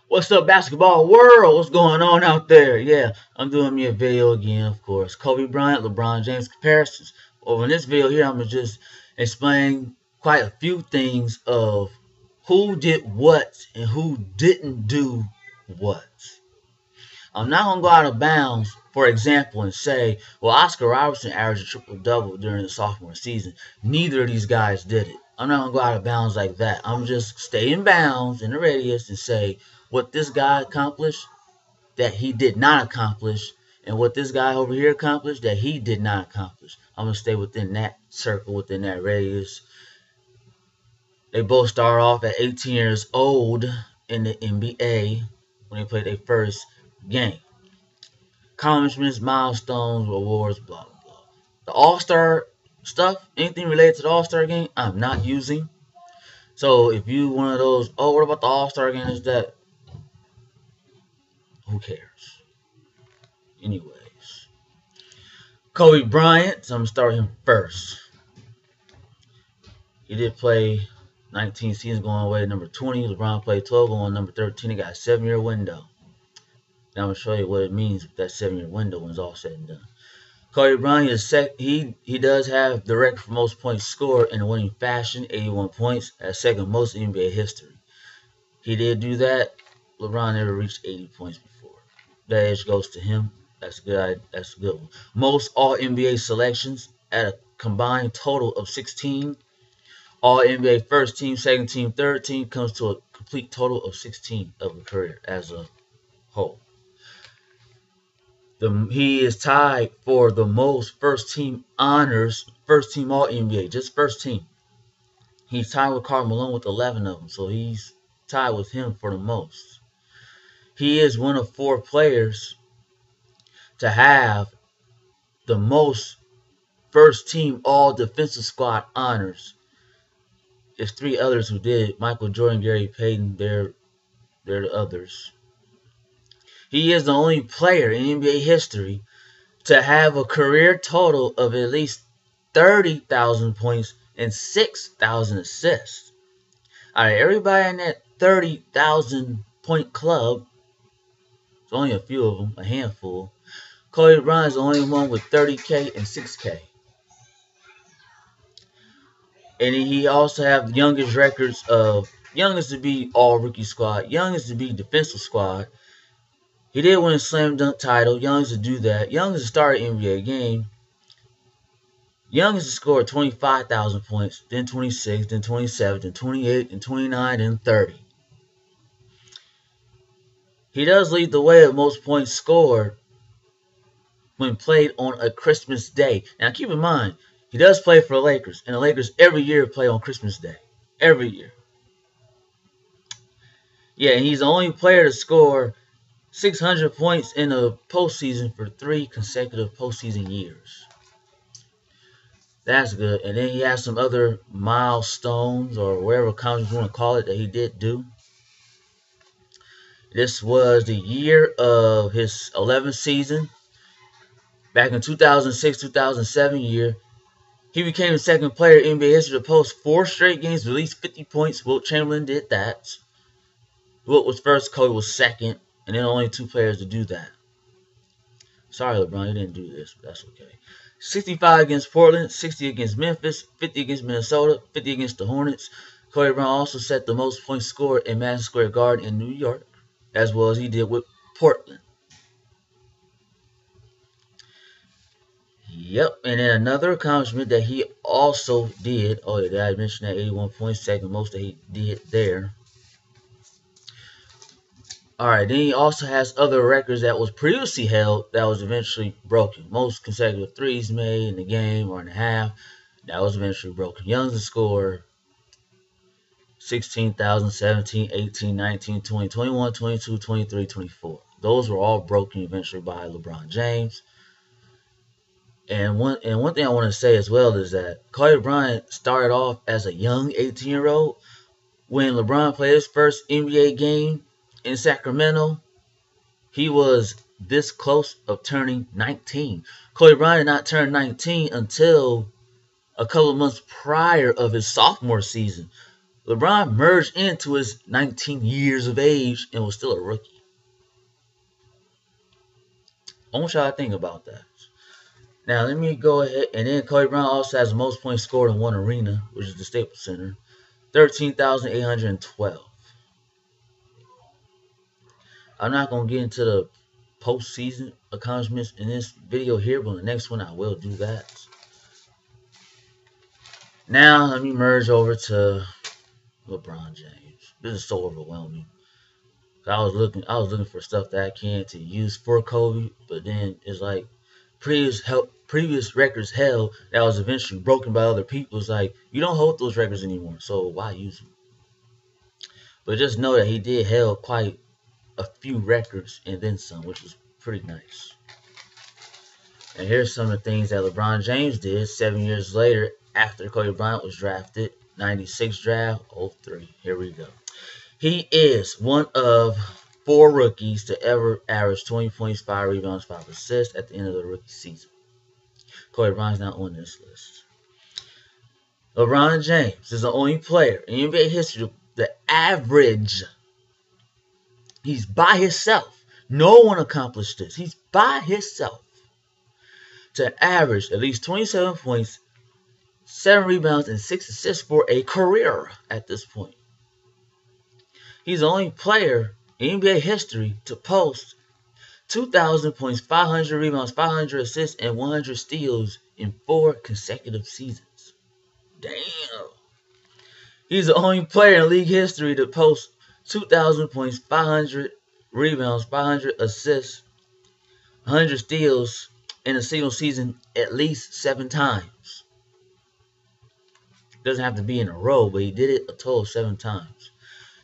What's up, basketball world? What's going on out there? Yeah, I'm doing me a video again, of course. Kobe Bryant, LeBron James comparisons. Over in this video here, I'm going to just explain quite a few things of who did what and who didn't do what. I'm not going to go out of bounds, for example, and say, well, Oscar Robertson averaged a triple-double during the sophomore season. Neither of these guys did it. I'm not going to go out of bounds like that. I'm just stay in bounds in the radius and say what this guy accomplished that he did not accomplish and what this guy over here accomplished that he did not accomplish. I'm going to stay within that circle, within that radius. They both start off at 18 years old in the NBA when they played their first game. Accomplishments, milestones, awards, blah, blah, blah. The All-Star stuff, anything related to the All-Star game, I'm not using. So if you one of those, oh, what about the All-Star game? Is that, who cares? Anyways, Kobe Bryant, so I'm going to start him first. He did play 19 seasons going away at number 20. LeBron played 12 going on number 13. He got a 7-year window. Now I'm going to show you what it means with that 7-year window when it's all said and done. Kobe Bryant is he does have the record for most points scored in a winning fashion, 81 points, at second most in NBA history. He did do that. LeBron never reached 80 points before. That edge goes to him. That's good. That's a good one. Most All NBA selections at a combined total of 16. All NBA first team, second team, third team comes to a complete total of 16 of a career as a whole. He is tied for the most first team honors, first team All NBA, just first team. He's tied with Karl Malone with 11 of them, so he's tied with him for the most. He is one of 4 players to have the most first team All Defensive Squad honors. There's 3 others who did. Michael Jordan, Gary Payton, they're the others. He is the only player in NBA history to have a career total of at least 30,000 points and 6,000 assists. All right, everybody in that 30,000 point club, there's only a few of them, a handful. Kobe Bryant is the only one with 30K and 6K. And he also have the youngest records of youngest to be all rookie squad, youngest to be defensive squad. He did win a slam dunk title, youngest to do that, youngest to start an NBA game, youngest to score 25,000 points, then 26, then 27, then 28, then 29, then 30. He does lead the way at most points scored when played on a Christmas Day. Now keep in mind, he does play for the Lakers, and the Lakers every year play on Christmas Day. Every year. Yeah, and he's the only player to score 600 points in the postseason for 3 consecutive postseason years. That's good. And then he has some other milestones or whatever accomplishments you want to call it that he did do. This was the year of his 11th season. Back in 2006-2007 year, he became the second player in NBA history to post 4 straight games with at least 50 points. Wilt Chamberlain did that. Wilt was first, Kobe was second, and then only 2 players to do that. Sorry, LeBron, you didn't do this, but that's okay. 65 against Portland, 60 against Memphis, 50 against Minnesota, 50 against the Hornets. Kobe Bryant also set the most points scored in Madison Square Garden in New York, as well as he did with Portland. Yep, and then another accomplishment that he also did, oh yeah, I mentioned that 81 points, second most that he did there. Alright, then he also has other records that was previously held that was eventually broken. Most consecutive threes made in the game or in the half, that was eventually broken. Young's to score 16,000, 17, 18, 19, 20, 21, 22, 23, 24. Those were all broken eventually by LeBron James. And one thing I want to say as well is that Kobe Bryant started off as a young 18-year-old. When LeBron played his first NBA game in Sacramento, he was this close of turning 19. Kobe Bryant did not turn 19 until a couple of months prior of his sophomore season. LeBron merged into his 19 years of age and was still a rookie. I want y'all to think about that. Now, let me go ahead. And then Kobe Bryant also has the most points scored in one arena, which is the Staples Center, 13,812. I'm not going to get into the postseason accomplishments in this video here, but in the next one I will do that. Now, let me merge over to LeBron James. This is so overwhelming. I was looking for stuff that I can to use for Kobe, but then it's like previous records held that was eventually broken by other people. It's like you don't hold those records anymore, so why use them? But just know that he did held quite a few records and then some, which was pretty nice. And here's some of the things that LeBron James did 7 years later after Kobe Bryant was drafted. 96 draft, 03. Here we go. He is one of 4 rookies to ever average 20 points, 5 rebounds, 5 assists at the end of the rookie season. Kobe Bryant's not on this list. LeBron James is the only player in NBA history to average. He's by himself. No one accomplished this. He's by himself to average at least 27 points, 7 rebounds, and 6 assists for a career at this point. He's the only player in NBA history to post 2,000 points, 500 rebounds, 500 assists, and 100 steals in 4 consecutive seasons. Damn. He's the only player in league history to post 2,000 points, 500 rebounds, 500 assists, 100 steals in a single season at least 7 times. Doesn't have to be in a row, but he did it a total of 7 times.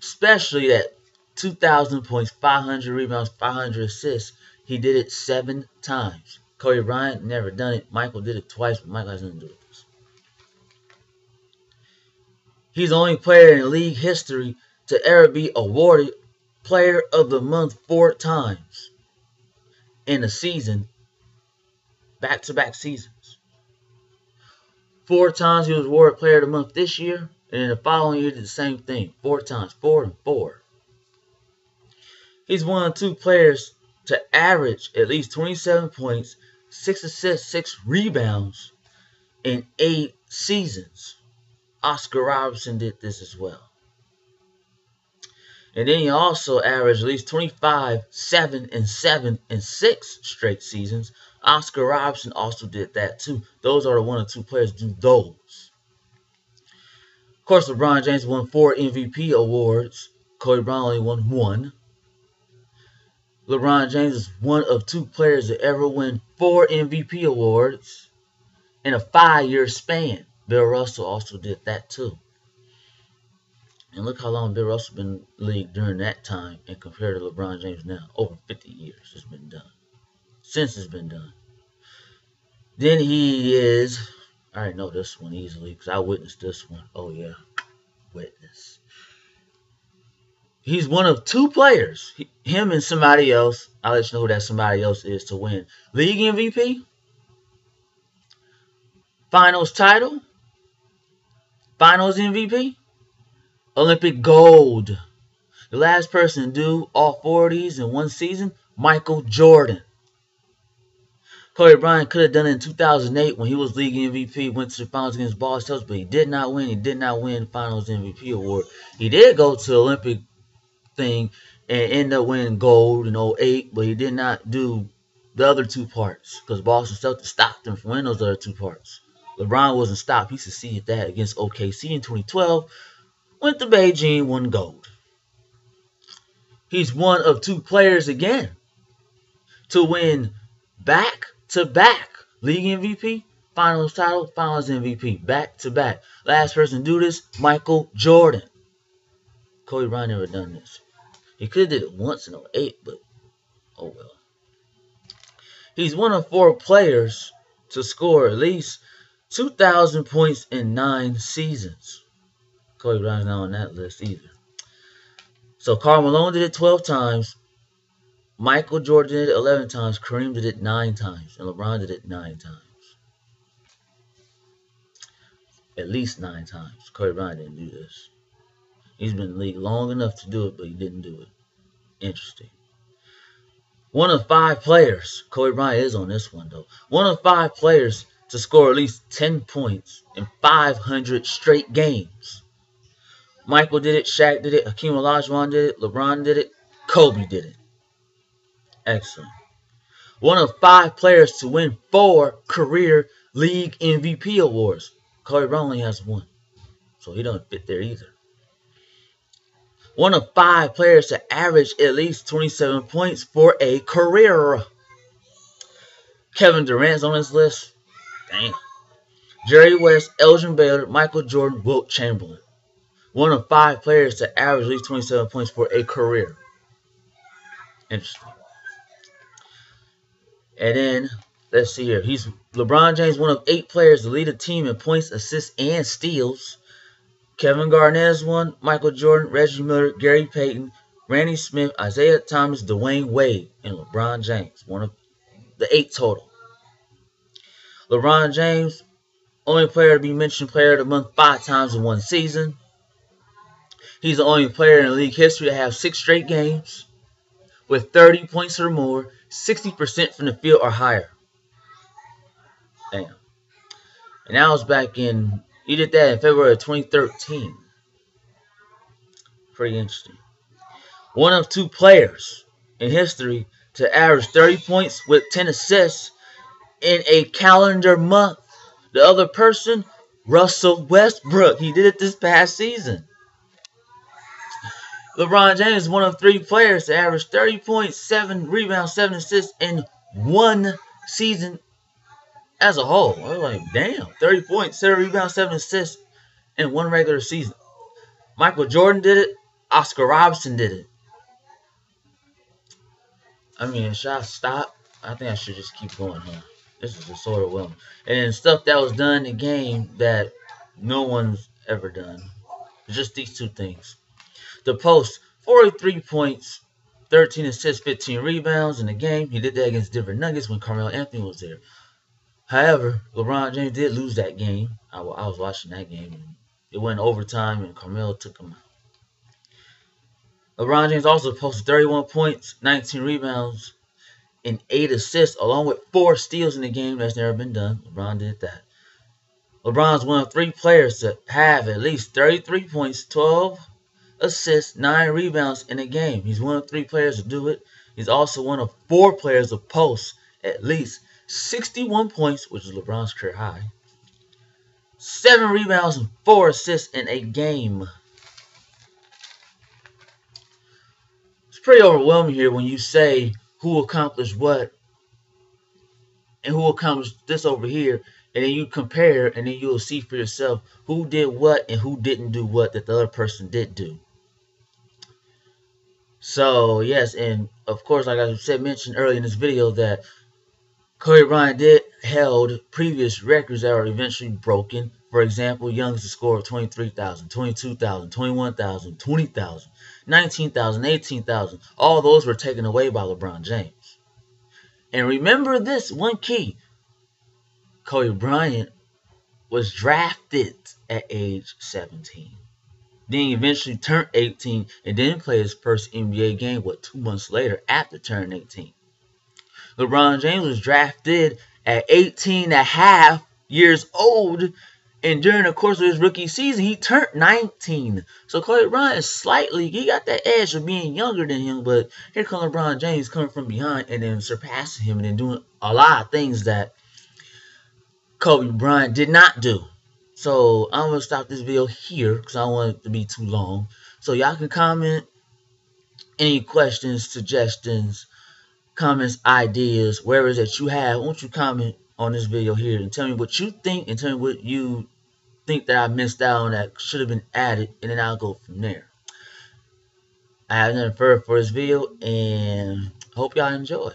Especially that 2,000 points, 500 rebounds, 500 assists. He did it 7 times. Kobe Bryant never done it. Michael did it twice, but Michael has nothing to do with this. He's the only player in league history to ever be awarded Player of the Month 4 times in a season, back-to-back seasons. 4 times he was awarded Player of the Month this year, and in the following year did the same thing. 4 times, 4 and 4. He's one of 2 players to average at least 27 points, 6 assists, 6 rebounds in 8 seasons. Oscar Robertson did this as well. And then he also averaged at least 25, 7, and 7 in 6 straight seasons. Oscar Robertson also did that too. Those are the 1 or 2 players to do those. Of course, LeBron James won 4 MVP awards. Kobe Bryant only won 1. LeBron James is one of 2 players to ever win 4 MVP awards in a 5-year span. Bill Russell also did that too. And look how long Bill Russell been in the league during that time and compared to LeBron James now. Over 50 years it's been done. Since it's been done. Then he is, I already know this one easily because I witnessed this one. Oh yeah, witness. He's one of 2 players, him and somebody else. I'll let you know who that somebody else is to win league MVP, finals title, finals MVP, Olympic gold. The last person to do all 4 of these in one season, Michael Jordan. Kobe Bryant could have done it in 2008 when he was league MVP, went to the finals against Boston Celtics, but he did not win. He did not win finals MVP award. He did go to the Olympic thing and end up winning gold in 08, but he did not do the other 2 parts because Boston Celtics stopped him from winning those other 2 parts. LeBron wasn't stopped. He succeeded that against OKC in 2012. Went to Beijing, won gold. He's one of 2 players again to win back-to-back league MVP, finals title, finals MVP, back-to-back. Last person to do this, Michael Jordan. Kobe Bryant never done this. He could have did it once in 08, but oh well. He's one of 4 players to score at least 2,000 points in 9 seasons. Kobe Bryant's not on that list either. So Karl Malone did it 12 times. Michael Jordan did it 11 times. Kareem did it 9 times. And LeBron did it 9 times. At least 9 times. Kobe Bryant didn't do this. He's been in the league long enough to do it, but he didn't do it. Interesting. One of 5 players, Kobe Bryant is on this one though. One of 5 players to score at least 10 points in 500 straight games. Michael did it, Shaq did it, Hakeem Olajuwon did it, LeBron did it, Kobe did it. Excellent. One of 5 players to win 4 career league MVP awards. Kobe Bryant only has 1, so he doesn't fit there either. One of 5 players to average at least 27 points for a career. Kevin Durant's on this list. Damn. Jerry West, Elgin Baylor, Michael Jordan, Wilt Chamberlain. One of 5 players to average at least 27 points for a career. Interesting. And then, let's see here. LeBron James, one of 8 players to lead a team in points, assists, and steals. Kevin Garnett is one. Michael Jordan, Reggie Miller, Gary Payton, Randy Smith, Isaiah Thomas, Dwayne Wade, and LeBron James. One of the 8 total. LeBron James, only player to be mentioned Player of the Month 5 times in one season. He's the only player in league history to have 6 straight games with 30 points or more, 60% from the field or higher. Damn. And that was back in, he did that in February of 2013. Pretty interesting. One of 2 players in history to average 30 points with 10 assists in a calendar month. The other person, Russell Westbrook. He did it this past season. LeBron James is one of 3 players to average 30 points, 7 rebounds, 7 assists in one season as a whole. I was like, damn, 30 points, 7 rebounds, 7 assists in one regular season. Michael Jordan did it. Oscar Robertson did it. I mean, should I stop? I think I should just keep going, huh? This is just sort of well. And stuff that was done in the game that no one's ever done. Just these 2 things. The post, 43 points, 13 assists, 15 rebounds in the game. He did that against Denver Nuggets when Carmelo Anthony was there. However, LeBron James did lose that game. I was watching that game. And it went overtime and Carmelo took him out. LeBron James also posted 31 points, 19 rebounds, and 8 assists, along with 4 steals in the game. That's never been done. LeBron did that. LeBron's one of 3 players to have at least 33 points, 12 assists, 9 rebounds in a game. He's one of 3 players to do it. He's also one of 4 players to post at least 61 points, which is LeBron's career high, 7 rebounds and 4 assists in a game. It's pretty overwhelming here when you say who accomplished what and who accomplished this over here, and then you compare, and then you'll see for yourself who did what and who didn't do what that the other person did do. So, yes, and of course, like I mentioned earlier in this video, that Kobe Bryant did held previous records that were eventually broken. For example, youngest to score 23,000, 22,000, 21,000, 20,000, 19,000, 18,000. All those were taken away by LeBron James. And remember this, one key. Kobe Bryant was drafted at age 17. Then he eventually turned 18 and then played his first NBA game, 2 months later after turning 18. LeBron James was drafted at 18.5 years old, and during the course of his rookie season, he turned 19. So Kobe Bryant is he got that edge of being younger than him, but here comes LeBron James coming from behind and then surpassing him and then doing a lot of things that Kobe Bryant did not do. So I'm going to stop this video here because I don't want it to be too long. So y'all can comment any questions, suggestions, comments, ideas, wherever that you have. Why don't you comment on this video here and tell me what you think and tell me what you think that I missed out on that should have been added, and then I'll go from there. I have nothing further for this video, and hope y'all enjoy.